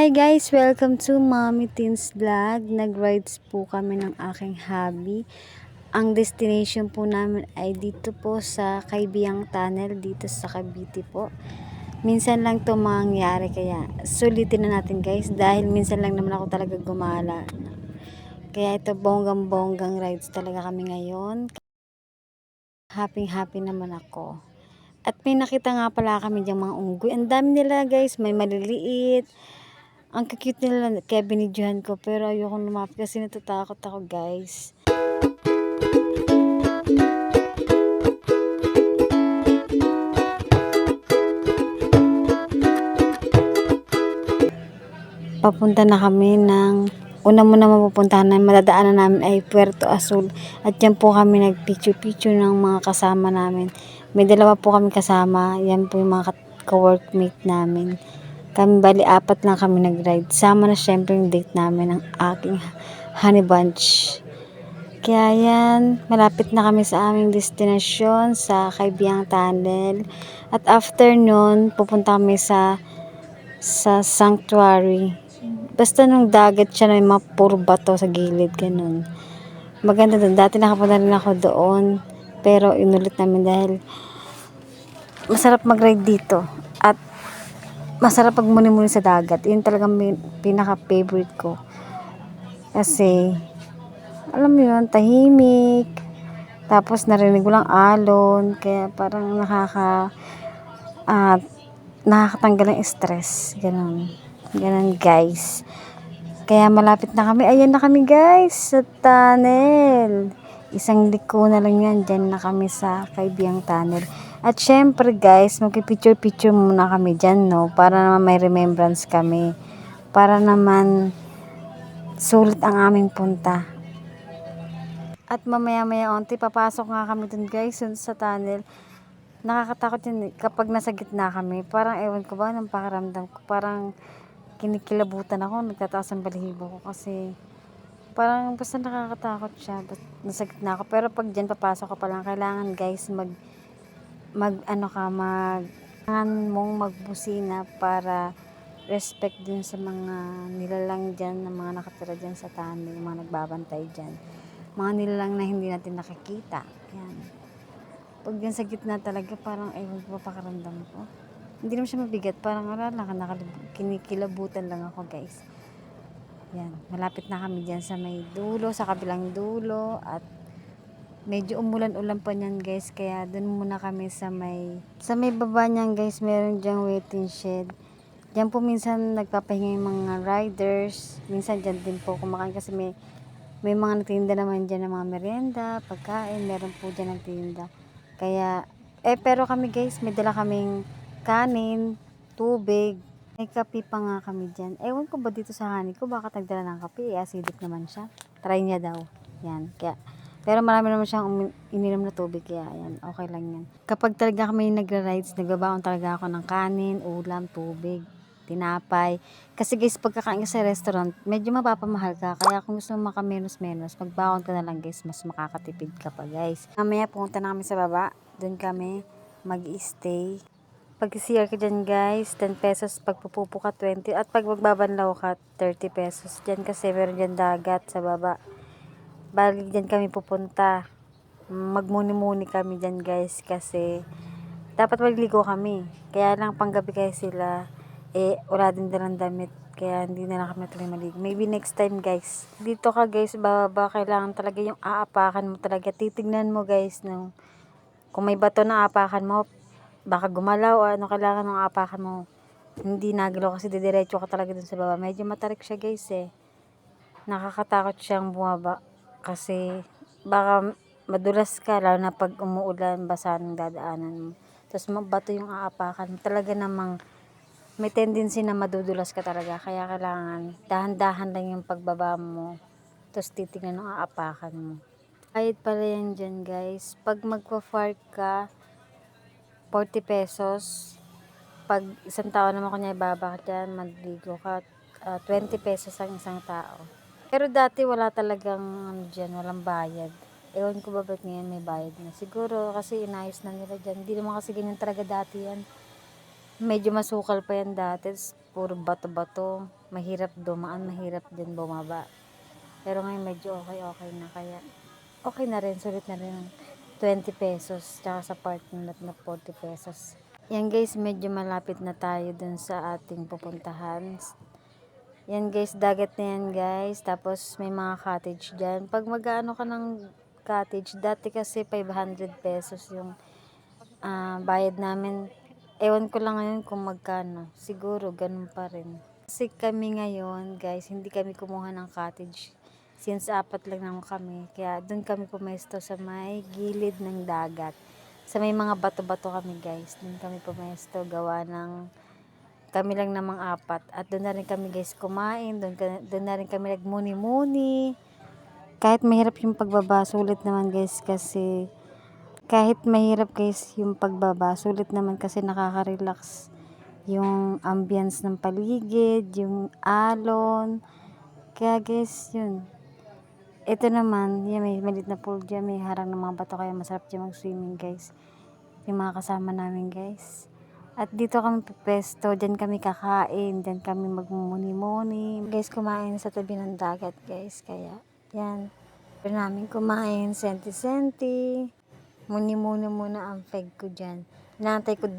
Hi guys! Welcome to Mommy Teens Vlog. Nag-rides po kami ng aking hubby. Ang destination po namin ay dito po sa Kaibiyang Tunnel, dito sa Cavite po. Minsan lang to mangyari kaya sulitin na natin guys dahil minsan lang naman ako talaga gumala. Kaya ito bonggang-bonggang rides talaga kami ngayon. Happy naman ako. At may nakita nga pala kami diyang mga unggoy. Ang dami nila guys, may maliliit. Ang cute nila kaya binidyohan ko pero ayoko lumapit kasi natatakot ako guys. Papunta na kami ng una muna mapupuntahan na madadaanan namin ay Puerto Azul at yan po kami nagpicture ng mga kasama namin. May dalawa po kami kasama, yan po yung mga ka-workmate namin. Kami bali apat lang kami nag-ride. Sama na syempre yung date namin ng aking honey bunch. Kaya yan, malapit na kami sa aming destinasyon sa Kaibiyang Tunnel. At after nun, pupunta kami sa sanctuary. Basta nung dagat siya na may mga puro bato sa gilid, ganun. Maganda doon. Dati nakapunta rin ako doon. Pero inulit namin dahil masarap mag-ride dito. At masarap pag muni-muni sa dagat. Yun talagang pinaka-favorite ko. Kasi, alam mo yun, tahimik. Tapos narinig ko lang alon. Kaya parang nakakatanggal ng stress. Ganon. Ganon guys. Kaya malapit na kami. Ayan na kami guys. Sa tunnel. Isang liko na lang yan. Diyan na kami sa Kaibiyang Tunnel. At syempre guys, magpipicture-picture muna kami dyan, no? Para naman may remembrance kami. Para naman sulit ang aming punta. At mamaya-maya onti, papasok nga kami dun guys, sa tunnel. Nakakatakot yun kapag nasa gitna kami. Parang ewan ko ba, ng pakiramdam ko. Parang kinikilabutan ako, nagtataas ang balahibo ko kasi parang basta nakakatakot siya. Nasa gitna ako. Pero pag dyan papasok ka pa lang, kailangan guys kailangan mong magbusina para respect din sa mga nilalang dyan, na mga nakatira dyan sa tunnel, mga nagbabantay dyan. Mga nilalang na hindi natin nakikita. Yan. Pag dyan sa gitna talaga, parang ewan ko pakaramdam ko. Hindi naman siya mabigat, parang kinikilabutan lang ako guys. Yan, malapit na kami dyan sa may dulo, sa kabilang dulo, at medyo umulan-ulan pa niyan guys, kaya dun muna kami sa may baba niyan guys, meron diyang waiting shed. Diyan po minsan nagpapahinga yung mga riders, minsan dyan din po kumakain kasi may mga nagtinda naman dyan ng mga merienda, pagkain, meron po dyan nagtinda. Kaya, pero kami guys, may dala kaming kanin, tubig, may kape pa nga kami dyan. Ewan ko ba dito sa honey ko, baka tagdala ng kape, acidic naman siya. Try niya daw. Yan, kaya pero marami naman siyang ininom na tubig, kaya ayan, okay lang yan. Kapag talaga kami nagra-rides, nagbabaon talaga ako ng kanin, ulam, tubig, tinapay. Kasi guys, pagkakain ka sa restaurant, medyo mapapamahal ka. Kaya kung gusto mo makamenos-menos, magbaon ka na lang guys, mas makakatipid ka pa guys. Mamaya pumunta na kami sa baba, doon kami mag-stay. Pag CR ka dyan guys, 10 pesos, pag pupupo ka 20, at pag magbabanlaw ka 30 pesos. Dyan kasi meron dyan dagat sa baba. Bali dyan kami pupunta. Magmuni-muni kami dyan guys kasi dapat maliligo kami. Kaya lang panggabi kayo sila, wala din dalang damit. Kaya hindi na lang kami tuloy maligo. Maybe next time guys. Dito ka guys, bababa, kailangan talaga yung aapakan mo talaga. Titignan mo guys, no? Kung may bato na aapakan mo, baka gumalaw o ano, kailangan ng aapakan mo. Hindi nagalaw kasi didiretso ka talaga dun sa baba. Medyo matarik siya guys Nakakatakot siyang bumaba. Kasi baka madulas ka, lalo na pag umuulan, basa ng dadaanan mo. Tapos mabato yung aapakan mo. Talaga namang may tendency na madudulas ka talaga. Kaya kailangan dahan-dahan lang yung pagbaba mo. Tapos titignan ng aapakan mo. Kahit pala yan dyan guys. Pag magpa-park ka, 40 pesos. Pag isang tao naman kunya ibaba ka dyan, magligo ka, 20 pesos ang isang tao. Pero dati wala talagang dyan, walang bayad. Ewan ko ba ba't ngayon may bayad na. Siguro kasi inayos na nila dyan. Hindi naman kasi ganyan talaga dati yan. Medyo masukal pa yan dati. puro bato-bato. Mahirap dumaan, mahirap din bumaba. Pero ngayon medyo okay na, kaya okay na rin, sulit na rin. 20 pesos, tsaka sa parking lot na 40 pesos. Yan guys, medyo malapit na tayo dun sa ating pupuntahan. Yan guys, dagat na yan guys. Tapos may mga cottage dyan. Pag mag-ano ka ng cottage, dati kasi 500 pesos yung bayad namin. Ewan ko lang ngayon kung magkano. Siguro ganun pa rin. Kasi kami ngayon guys, hindi kami kumuha ng cottage. Since 4 lang naman kami. Kaya doon kami pumesto sa may gilid ng dagat. Sa may mga bato-bato kami guys. Doon kami pumesto. Gawa ng kami lang namang 4. At doon na rin kami guys kumain. Doon na rin kami nagmuni-muni. Kahit mahirap yung pagbaba, sulit naman guys kasi kahit mahirap guys yung pagbaba, sulit naman kasi nakaka-relax yung ambience ng paligid, yung alon. Kaya guys, yun. Ito naman, yan, may maliit na pool dyan, may harang ng mga bato, kaya masarap dyan mag-swimming guys. Yung mga kasama namin guys. At dito kami pepesto, dyan kami kakain, dyan kami magmumuni-muni. Guys, kumain sa tabi ng dagat guys, kaya yan. Pero namin kumain, senti-senti. Muni-muni muna ang peg ko dyan. Inaantay ko,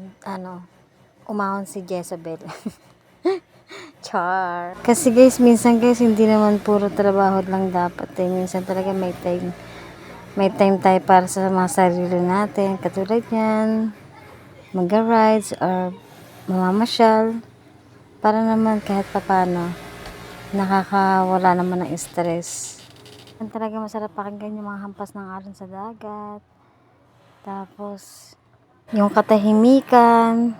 umahon si Jezebel. Char. Kasi guys, minsan guys, hindi naman puro trabaho lang dapat. Minsan talaga may time. May time tayo para sa mga sarili natin. Katulad yan, mag-rides or mamamasyal. Para naman kahit papano, nakakawala naman ng stress. Yan talaga masarap pakinggan yung mga hampas ng alon sa dagat. Tapos, yung katahimikan,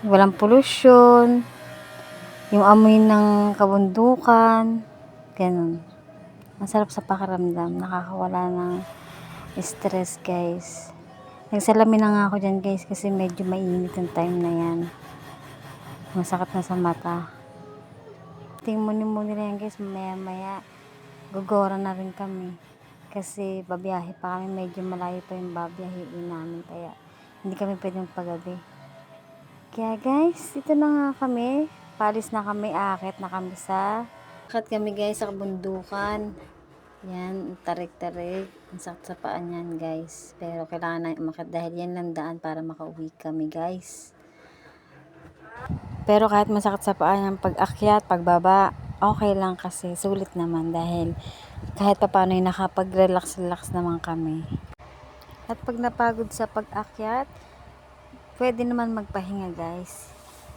walang polusyon, yung amoy ng kabundukan, ganun. Masarap sa pakiramdam, nakakawala ng stress guys. Nagsalamin na nga ako dyan guys kasi medyo mainit yung time na yan. Masakit na sa mata. Muni-muni na yan guys, maya-maya gugora na rin kami. Kasi babiyahe pa kami, medyo malayo pa yung babiyahin namin, kaya hindi kami pwedeng pagabi. Kaya guys, ito na nga kami. Palis na kami, aakit na kami akit kami guys sa kabundukan. Yan, tarik-tarik. Ang sakit sa paan yan guys. Pero kailangan na umakyat dahil yan lang daan para makauwi kami guys. Pero kahit masakit sa paan yung pag-akyat, pagbaba, okay lang kasi sulit naman dahil kahit pa paano yung nakapag-relax naman kami. At pag napagod sa pag-akyat, pwede naman magpahinga guys.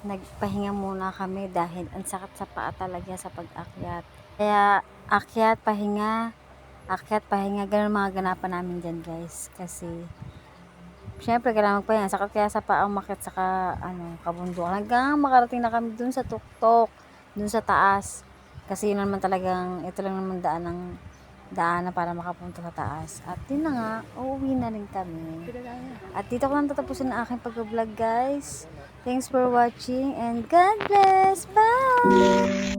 Nagpahinga muna kami dahil ang sakit sa paa talaga sa pag-akyat. Kaya akyat, pahinga, ganun mga ganapan namin dyan guys. Kasi syempre kailangan magpahinga, sakit kaya sa paa umakyat sa kabundukan. Hanggang makarating na kami dun sa tuktok, dun sa taas. Kasi yun naman talagang, ito lang naman daanan para makapunta sa taas. At yun na nga, uuwi na rin kami. At dito ko lang tatapusin ang aking pag-vlog guys. Thanks for watching and God bless. Bye!